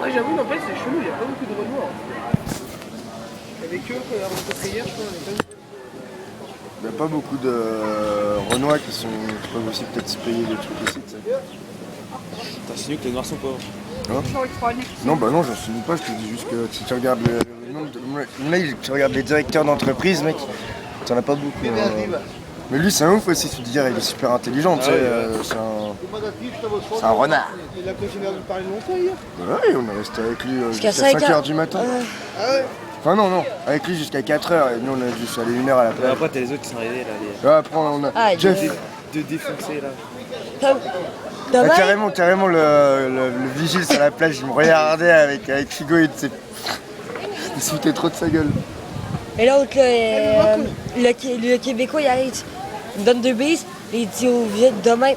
Ouais, j'avoue, en fait, c'est chelou, il y a pas beaucoup de Renoir. Avec eux, quand on a rencontré hier, je crois, on est pas... Il n'y a pas beaucoup de Renois qui peuvent aussi peut-être se payer des trucs ici, tu sais. C'est mieux que les noirs sont pauvres. Hein non, bah non, j'en suis pas, je te dis juste que si tu regardes tu regardes les directeurs d'entreprise, mec, t'en as pas beaucoup. Mais lui, c'est un ouf aussi, tu te dis, il est super intelligent, tu sais, c'est un renard. Il a continué à nous parler longtemps hier. Ouais, on est resté avec lui jusqu'à 5h du matin. Ah ouais. Enfin non, avec lui jusqu'à 4h et nous on a dû aller 1h à la plage. Après t'as les autres qui sont arrivés là. Ouais, après on a Jeff. De défoncer là. Carrément le vigile sur la plage, il me regardait avec Figo et il se foutait trop de sa gueule. Et l'autre, le Québécois, il arrive, il me donne 2 bises et il dit au vieux demain,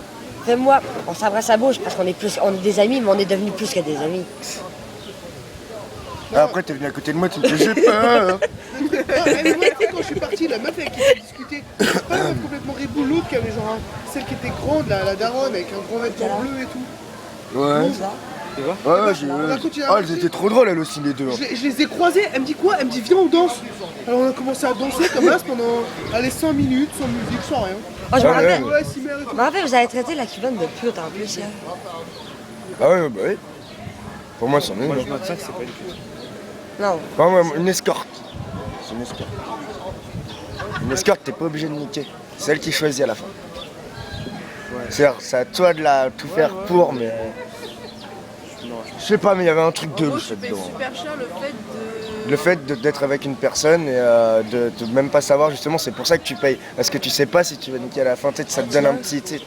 fais-moi, on s'embrasse à bouche parce qu'on est des amis, mais on est devenus plus que des amis. Après, t'es venu à côté de moi, tu me dis j'ai peur. Mais moi, quand je suis parti, la meuf avec qui j'ai discuté, c'est pas la meuf complètement riboulot qui avait genre celle qui était grande, la daronne, avec un grand vêtement bleu et tout. Ouais. Elles étaient trop drôles, elles aussi, les deux. Je les ai croisées, elle me dit quoi? Elle me dit viens on danse. Alors on a commencé à danser comme ça pendant 100 minutes, sans musique, sans rien. Oh, je me rappelle. Ouais, Cimer et tout. Je me rappelle, vous avez traité la cubaine de pute en plus. Hein. Ah ouais, bah oui. Pour moi, c'en est une. Moi je me dis que c'est pas une pute. Non. Enfin, moi, une escorte. C'est une escorte. Une escorte, t'es pas obligé de niquer. C'est elle qui choisit à la fin. C'est-à-dire, c'est à toi de tout faire pour, mais... Je sais pas, mais il y avait un truc de louche là-dedans. Super cher Le fait d'être avec une personne et de même pas savoir, justement, c'est pour ça que tu payes. Parce que tu sais pas si tu vas niquer à la fin, ça te donne un petit... Tu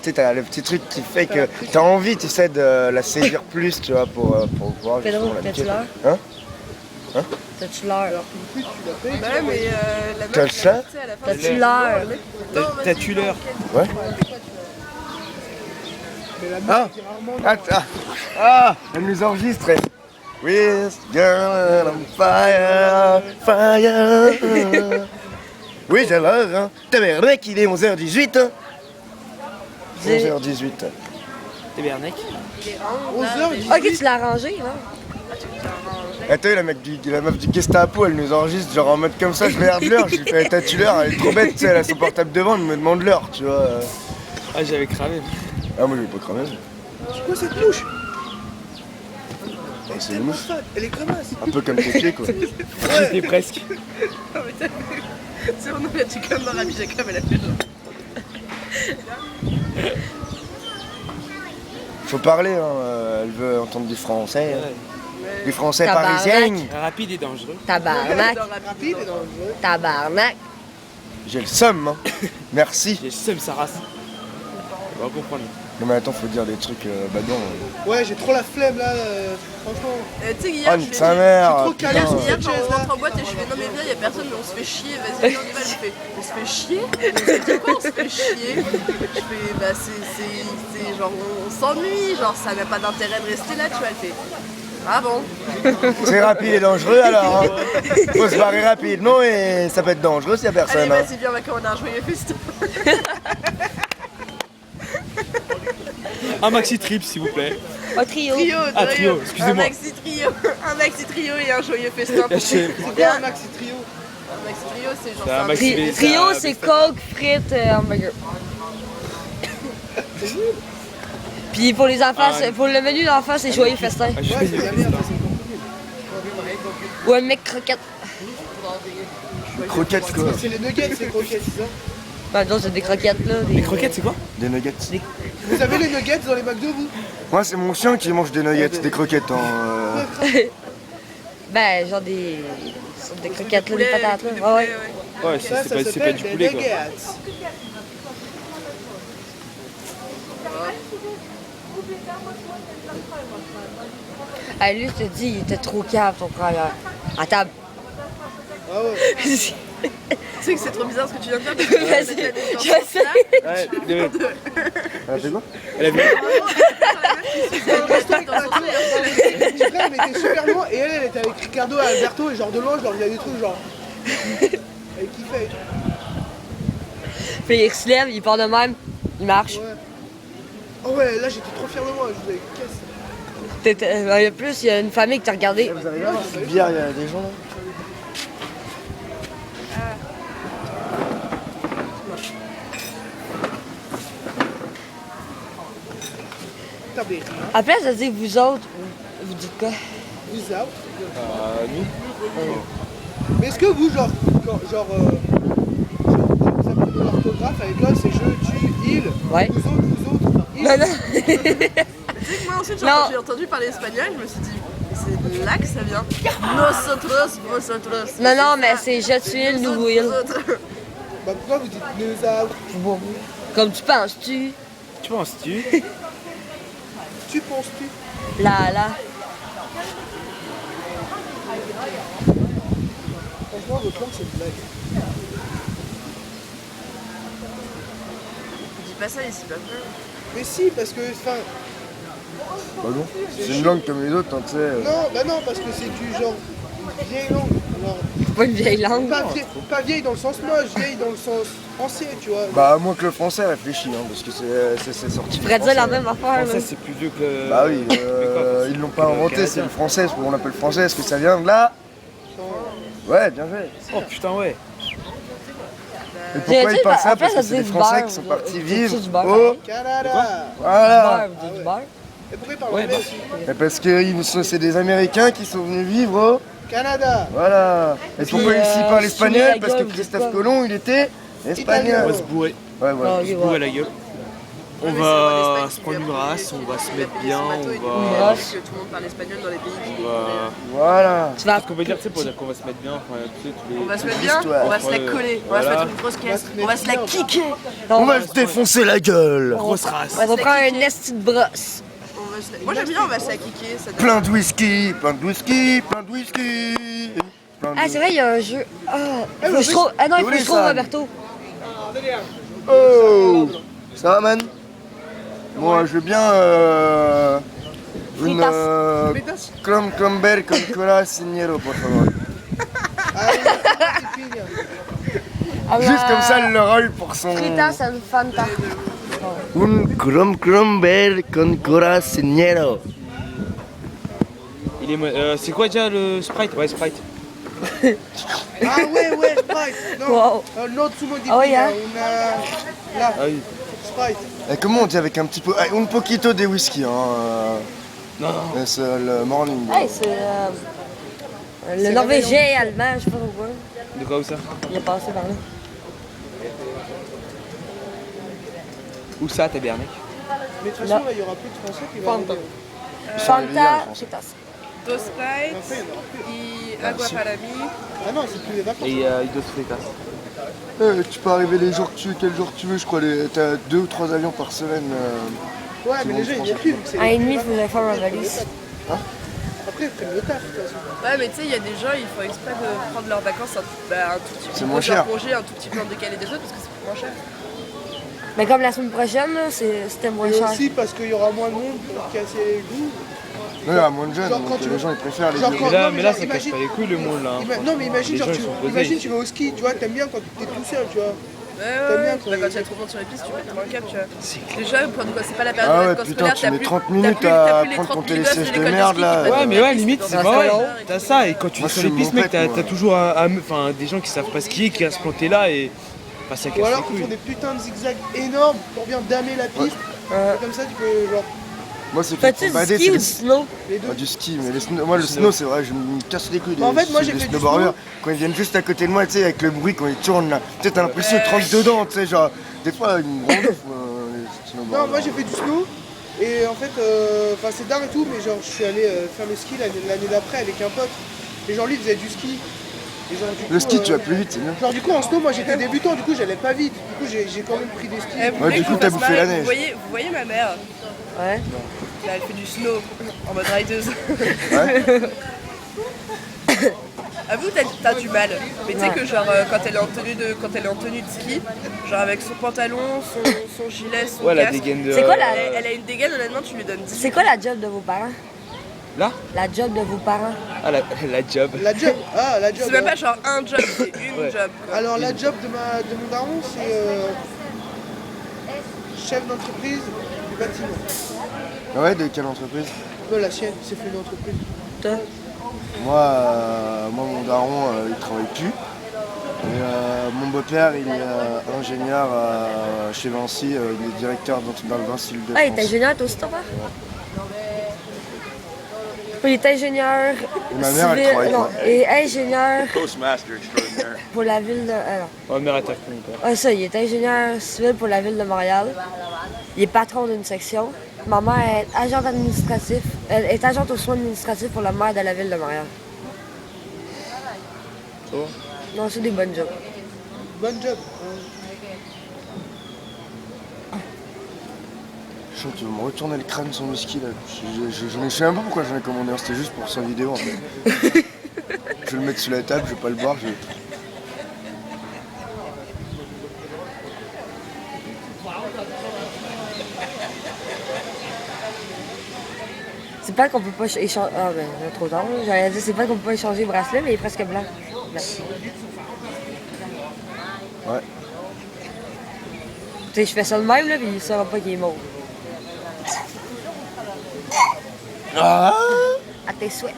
sais, t'as le petit truc qui fait que t'as envie, tu sais, de la saisir plus, tu vois, pour pouvoir justement la niquer. Hein? T'as-tu l'heure? Ouais, mais la T'as le meuf, chat? tu sais, à la fin, T'as-tu l'heure? T'as tu l'heure? Ouais. Mais la meuf qui rarement... Elle nous enregistre. With girl on fire, fire. Oui, c'est l'heure, hein. T'avais rien qu'il est 11h18, hein. 11h18. T'es Bernec? 11h18. Ok, tu l'as arrangé, hein? Attends, la meuf du Gestapo, elle nous enregistre genre en mode comme ça, je regarde l'heure, je lui fais t'as-tu l'heure, elle est trop bête, tu sais, elle a son portable devant, elle me demande l'heure, tu vois. Ah j'avais cramé. Ah moi j'ai pas cramé. C'est quoi cette mouche? C'est une mouche. Elle est cramasse. Un peu comme tes pieds quoi. J'étais presque. C'est vraiment la chicken dans Rabbi Jacob, elle a fait genre. Faut parler, hein, elle veut entendre du français. Hein. Du français Tabarnak. parisien. Rapide et dangereux. Tabarnak. Rapide et dangereux. Tabarnak. J'ai le seum, hein. Merci. J'ai le seum sa race. On va comprendre. Non mais attends, faut dire des trucs badants. Ouais, j'ai trop la flemme là, franchement. Tu sais, hier, Ah, nique sa mère. trop calé putain. sur hier, cette quand chaise on là. rentre en boîte et je fais non mais viens, y'a personne, mais on se fait chier, vas-y, viens, on y va. Je fais, on se fait chier? Je dis quoi, on se fait chier? Je fais, bah c'est genre, on s'ennuie, genre ça n'a pas d'intérêt de rester là, tu vois, elle fait. Ah bon? C'est rapide et dangereux alors. Hein. Faut se barrer rapidement et ça peut être dangereux s'il y a Allez, personne. Hein. vas-y, viens, on va commander un joyeux festin. Un maxi trip s'il vous plaît. Un trio. Ah, trio, excusez-moi. Un maxi trio et un joyeux festin. Je sais. C'est quoi un maxi trio? Un maxi trio, c'est genre C'est un ça. maxi- Trio, c'est Coke, frites, hamburger. Puis pour les enfants, pour le menu d'enfants, c'est joyeux festin. Ah, je Ouais, sais. c'est la merde. Ou un mec croquette. Croquettes quoi. C'est les nuggets, ces croquettes, c'est ça? Ben non, c'est des croquettes là. Les croquettes c'est quoi? Des nuggets. Vous avez les nuggets dans les McDo, vous? Moi c'est mon chien qui mange des nuggets, des croquettes. Hein, Ben, genre des croquettes là, des patates là. Ouais, ouais. Ouais, Ça c'est pas s'appelle du des poulet quoi. nuggets. Ah, lui, je te dis, il était trop cave, ton frère. À table. Ah ouais. Tu sais que c'est trop bizarre ce que tu viens de faire. Je sais. Ouais, de- Ah, c'est quoi? elle a vu. Après, on était super loin et elle était avec Ricardo et Alberto et genre de loin, je leur disais des trucs genre. Elle kiffait. Puis il se lève, il part de même, il marche. Ouais. Oh ouais, là j'étais trop fier de moi, je voulais casse. Il y a une famille qui t'a regardé. Vous arrivez à voir cette bière, il y a des gens là. T'as des rien. À place de dire vous autres, vous dites quoi? Vous out. Nous Mais est-ce que vous, genre, vous apprenez l'orthographe à l'école, c'est je, tu, il, Ouais. vous autres, il. Non, non. Tu sais que moi ensuite, Non. quand j'ai entendu parler espagnol, je me suis dit, c'est de là que ça vient. Nosotros, vosotros. Non, non, mais c'est je suis il, nous Nous il. Bah pourquoi vous dites nous out? Bon. Comme tu penses-tu? Tu penses-tu? Tu penses-tu? Là, là. Franchement, votre langue, c'est une blague. Dis pas ça ici, pas plus. Mais si, parce que, enfin, Bah non, c'est une langue comme les autres, hein, tu sais. non, bah non, parce que c'est du genre une vieille langue. Genre, C'est pas une vieille langue. pas vieille dans le sens moche, vieille dans le sens français, tu vois. Bah à moins que le français réfléchit, hein, parce que c'est sorti. Tu pourrais dire la même affaire, Ça, là. c'est plus vieux que. Bah oui, Mais quoi, ils l'ont pas inventé, c'est le français, on l'appelle français, est-ce que ça vient de là? Ouais, bien joué. Oh putain, ouais. Et pourquoi ils parlent ça? après, Parce que ça c'est des dit Français beurre, qui sont là. partis C'est vivre du beurre. au... Canada. Voilà. Vous dites du beurre. Et pourquoi ils parlent Ouais, anglais bah. aussi? Et parce que c'est des Américains qui sont venus vivre au... Canada. Voilà. Et pourquoi Puis, ici parle si espagnol? la Parce que gueule, vous dites Christophe quoi? Colomb, il était On espagnol. va se bourrer. Ouais, voilà. Ah, On se ok, bourrer ouais. la gueule. On Ouais, mais c'est en va Espagne se qui prendre lui une a race, pris on va se son mettre bateau, bien, il on lui Une a va. dit que tout le monde parle espagnol dans les pays qui on va- Voilà. Tu vas. Ce qu'on veut dire, tu sais, pour dire qu'on va se mettre bien, enfin, tu sais, tous les. On va se mettre bien, L'histoire. on va se la Ouais, coller, on va se voilà. mettre une grosse caisse, on va se la kicker. On va se défoncer la gueule. Grosse race. On va prendre un esti de brosse. Moi j'aime bien, on va se la kicker. Ça donne- Plein de whisky, plein de whisky, plein de whisky. Plein de- Ah, c'est vrai, il y a un jeu. Ah, il faut mais que je trouve. Ah non, il faut que oui, je trouve ça. Roberto. Oh, ça va, man? Moi, je veux bien une Fritas. Clumber con cola signero, por favor. Ah oui, c'est fini. Ah, Juste comme ça, elle l'aura eu pour son... Fritas and Fanta. Un Clumber con cola signero. Il est. C'est quoi déjà le Sprite? Ouais, Sprite. Ah ouais, Sprite. Non, Wow. l'autre sumo di Ah oui, Pina, hein. Là, Ah oui. Sprite. Et comment on dit avec un petit peu... Ah, un poquito de whisky, hein. Non, non. C'est le morning. Hey, c'est. Le norvégien et allemand, je sais pas pourquoi. De quoi ou ça? Il est passé par là. Où ça, tabernacle? Mais de toute façon, là, il y aura plus de français qui vont Fanta. arriver. Fanta, Fritas. Dos Sprite et Agua para mí. Ah non, c'est plus les vacances. Et il doit se fritas. Tu peux arriver les jours que tu veux, quel jour tu veux, je crois. T'as 2 ou 3 avions par semaine. Ouais, mais les gens, ils viennent plus. vu que c'est Un les et demi, il vacances. faudrait faire ma valise. Après, ils prennent le taf, de toute façon. Ouais, mais tu sais, il y a des gens, ils font exprès de prendre leurs vacances un tout petit peu. C'est moins cher. Leur congé un tout petit peu en décalé des autres parce que c'est moins cher. Mais comme la semaine prochaine, là, c'était moins Et cher. aussi parce qu'il y aura moins de monde pour casser les goûts. Non, il y a moins de jeunes, Genre, donc quand tu les veux- gens ils préfèrent les genre, vieux. quand- Mais là, non, mais mais là, genre, ça casse imagine- pas les couilles le monde là. hein. Non, mais imagine, Les genre, gens, ils sont posés. imagine, tu vas au ski, tu vois, t'aimes bien quand t'es tout seul, tu vois. Ouais, T'aimes bien ouais, quand ouais. il- Quand tu es trop bon sur les pistes, tu pètes un câble, tu vois. Déjà, quand c'est pas la période Ah de ouais, vacances putain, scolaires, tu t'as mets plus- 30 t'as minutes plus- à t'as plus les prendre ton 30 000 gosses télésiège de l'école merde, ski là. qui prennent Ouais, des mais ouais, pistes, limite, dans c'est la pas salle. ouais. T'as ça, et quand tu Moi, es sur je les suis pistes, mon mec, pète, t'as moi. toujours enfin, des gens qui savent pas skier, qui restent planter là et. Enfin, ça casse Ou les alors qu'ils font couilles. des putains de zigzags énormes pour bien damer la piste. Et comme ça, tu peux, genre, Moi, c'est Fais-tu pour du bader, ski c'est ou les- du snow? les deux. Ah, du ski, mais moi le snow c'est vrai, je me casse les couilles Bah, en fait, moi, des j'ai fait du snowboarders. snow. Quand ils viennent juste à côté de moi, tu sais, avec le bruit, quand ils tournent là, tu sais, t'as l'impression de rentrer dedans, tu sais, genre, des fois, ils me rendent ouf, les snowboarders. Non, moi j'ai fait du snow. Et en fait, enfin c'est dingue et tout, mais genre je suis allé faire le ski l'année d'après avec un pote. Et genre lui il faisait du ski. Et genre, du Le coup, ski, tu vas plus vite, c'est bien. Genre du coup en snow, moi j'étais débutant, du coup j'allais pas vite. Du coup j'ai quand même pris des skis. Eh, vous Ouais, voulez du qu'on coup, t'as fasse bouffé la pareil neige. Vous voyez ma mère, Ouais. là, elle fait du snow en mode rideuse. Ouais. Avoue, t'as du mal. Mais tu sais que genre quand elle est en tenue de ski, genre avec son pantalon, son gilet, son Ouais, la casque, dégaine de. C'est quoi la- elle a une dégaine, honnêtement, tu lui donnes 10. C'est quoi la job de vos parents? Là? La job de vos parents? Ah, la job. La job, ah la job. C'est même pas genre un job, c'est une Ouais. job. quoi. Alors la job de mon daron c'est chef d'entreprise du bâtiment. Ouais, de quelle entreprise? Non, la sienne, c'est fait une entreprise. Moi, mon daron, il travaille plus. Et mon beau-père, il est ingénieur chez Vinci, il est directeur dans le Vinci de Ah, il est France. ingénieur, toi aussi, ton père? Il est ingénieur Et ma mère, elle civil, travaille, non, ouais. et ingénieur Postmaster extraordinaire. pour la ville de... non. Ma mère attaque mon père. Ah, ça, il est ingénieur civil pour la ville de Montréal. Il est patron d'une section. Ma mère est agente administrative. Elle est agente aux soins administratifs pour la maire de la ville de Montréal. Oh. Non, c'est des bonnes jobs. Bon job. Je sens qu'il va me retourner le crâne son whisky là. Je ne sais même pas pourquoi j'en ai commandé un, c'était juste pour sa vidéo en fait. Je vais le mettre sur la table, je vais pas le boire. C'est pas qu'on peut pas échanger... Ah ben, trop tard. Là. J'allais dire, c'est pas qu'on peut pas échanger le bracelet, mais il est presque blanc. Ouais. Tu sais, je fais ça de même, là, puis il saura pas qu'il est mauve. Ah À tes souhaits.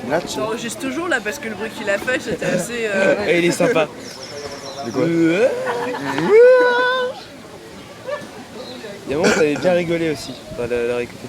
Là, tu... J'enregistre toujours là parce que le bruit qu'il a fait, c'était assez. Et il est sympa. De quoi? Il y a un moment, t'avais bien rigolé aussi. Enfin, la réécouter.